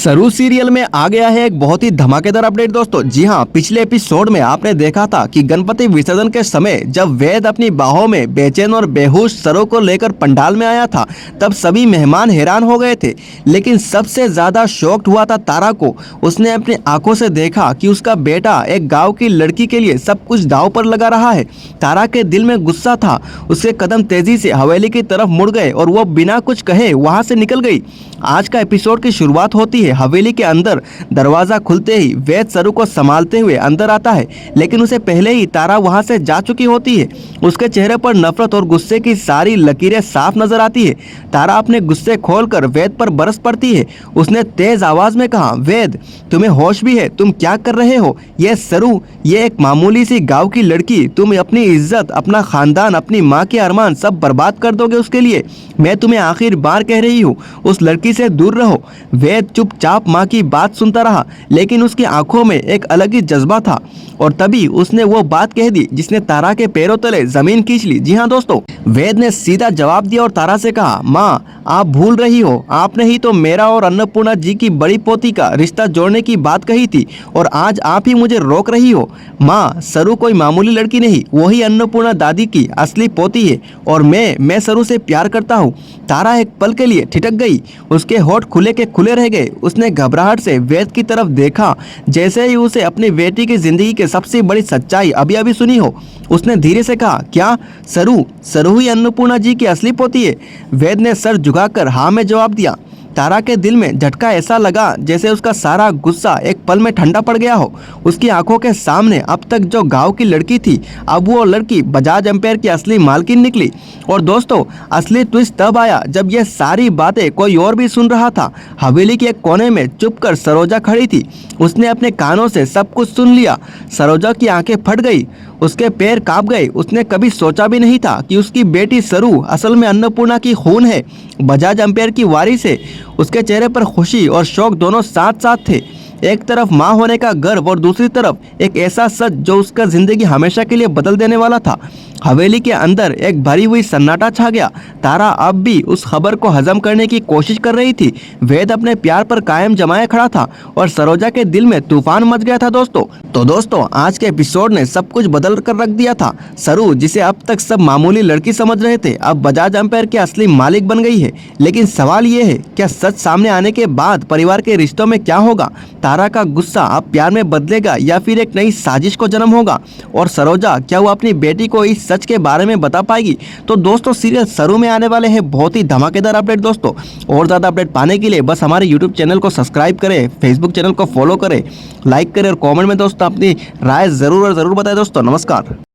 सरू सीरियल में आ गया है एक बहुत ही धमाकेदार अपडेट दोस्तों। जी हां, पिछले एपिसोड में आपने देखा था कि गणपति विसर्जन के समय जब वेद अपनी बाहों में बेचैन और बेहोश सरू को लेकर पंडाल में आया था, तब सभी मेहमान हैरान हो गए थे। लेकिन सबसे ज्यादा शॉक्ड हुआ था तारा को। उसने अपनी आंखों से देखा कि उसका बेटा एक गाँव की लड़की के लिए सब कुछ दांव पर लगा रहा है। तारा के दिल में गुस्सा था। उसके कदम तेजी से हवेली की तरफ मुड़ गए और वो बिना कुछ कहे वहां से निकल गई। आज का एपिसोड की शुरुआत होती है हवेली के अंदर। दरवाजा खुलते ही वेद सरू को संभालते हुए अंदर आता है, लेकिन उसे पहले ही तारा वहां से जा चुकी होती है। उसके चेहरे पर नफरत और गुस्से की सारी लकीरें साफ नजर आती है। तारा अपने गुस्से खोलकर वेद पर बरस पड़ती है। उसने तेज आवाज में कहा, वेद, तुम्हें होश भी है? तुम क्या कर रहे हो? ये सरू, ये एक मामूली सी गाँव की लड़की। तुम अपनी इज्जत, अपना खानदान, अपनी माँ के अरमान सब बर्बाद कर दोगे उसके लिए। मैं तुम्हें आखिर बार कह रही हूँ, उस लड़की से दूर रहो। वेद चुपचाप माँ की बात सुनता रहा, लेकिन उसकी आंखों में एक अलग ही जज्बा था। और तभी उसने वो बात कह दी जिसने तारा के पैरों तले जमीन खींच ली। जी हाँ दोस्तों, वेद ने सीधा जवाब दिया और तारा से कहा, माँ, आप भूल रही हो। आपने ही तो मेरा और अन्नपूर्णा जी की बड़ी पोती का रिश्ता जोड़ने की बात कही थी, और आज आप ही मुझे रोक रही हो। माँ, सरू कोई मामूली लड़की नहीं, वही अन्नपूर्णा दादी की असली पोती है, और मैं सरू से प्यार करता हूँ। तारा एक पल के लिए ठिठक गई। उसके होठ खुले के खुले रह गए। उसने घबराहट से वेद की तरफ देखा, जैसे ही उसे अपनी बेटी की जिंदगी की सबसे बड़ी सच्चाई अभी अभी सुनी हो। उसने धीरे से कहा, क्या सरू ही अन्नपूर्णा जी की असली पोती है? वेद ने सर झुकाकर हाँ में जवाब दिया। तारा के दिल में झटका ऐसा लगा जैसे उसका सारा गुस्सा एक पल में ठंडा पड़ गया हो। उसकी आंखों के सामने अब तक जो गांव की लड़की थी, अब वो लड़की बजाज एम्पायर की असली मालकिन निकली। और दोस्तों, असली ट्विस्ट तब आया जब ये सारी बातें कोई और भी सुन रहा था। हवेली के एक कोने में चुपकर सरोजा खड़ी थी। उसने अपने कानों से सब कुछ सुन लिया। सरोजा की आंखें फट गई, उसके पैर कांप गए। उसने कभी सोचा भी नहीं था कि उसकी बेटी सरू असल में अन्नपूर्णा की खून है, बजाज एम्पायर की वारिस है। उसके चेहरे पर खुशी और शौक दोनों साथ साथ थे। एक तरफ माँ होने का गर्व और दूसरी तरफ एक ऐसा सच जो उसका जिंदगी हमेशा के लिए बदल देने वाला था। हवेली के अंदर एक भरी हुई सन्नाटा छा गया। तारा अब भी उस खबर को हजम करने की कोशिश कर रही थी। वेद अपने प्यार पर कायम जमाए खड़ा था और सरोजा के दिल में तूफान मच गया था दोस्तों। तो दोस्तों, आज के एपिसोड ने सब कुछ बदल कर रख दिया था। सरू, जिसे अब तक सब मामूली लड़की समझ रहे थे, अब बजाज एम्पायर के असली मालिक बन गई है। लेकिन सवाल ये है, क्या सच सामने आने के बाद परिवार के रिश्तों में क्या होगा? तारा का गुस्सा अब प्यार में बदलेगा या फिर एक नई साजिश को जन्म होगा? और सरोजा, क्या वो अपनी बेटी को इस सच के बारे में बता पाएगी? तो दोस्तों, सीरियल सरू में आने वाले हैं बहुत ही धमाकेदार अपडेट दोस्तों। और ज़्यादा अपडेट पाने के लिए बस हमारे यूट्यूब चैनल को सब्सक्राइब करें, फेसबुक चैनल को फॉलो करें, लाइक करें और कमेंट में दोस्तों अपनी राय ज़रूर बताएं दोस्तों। नमस्कार।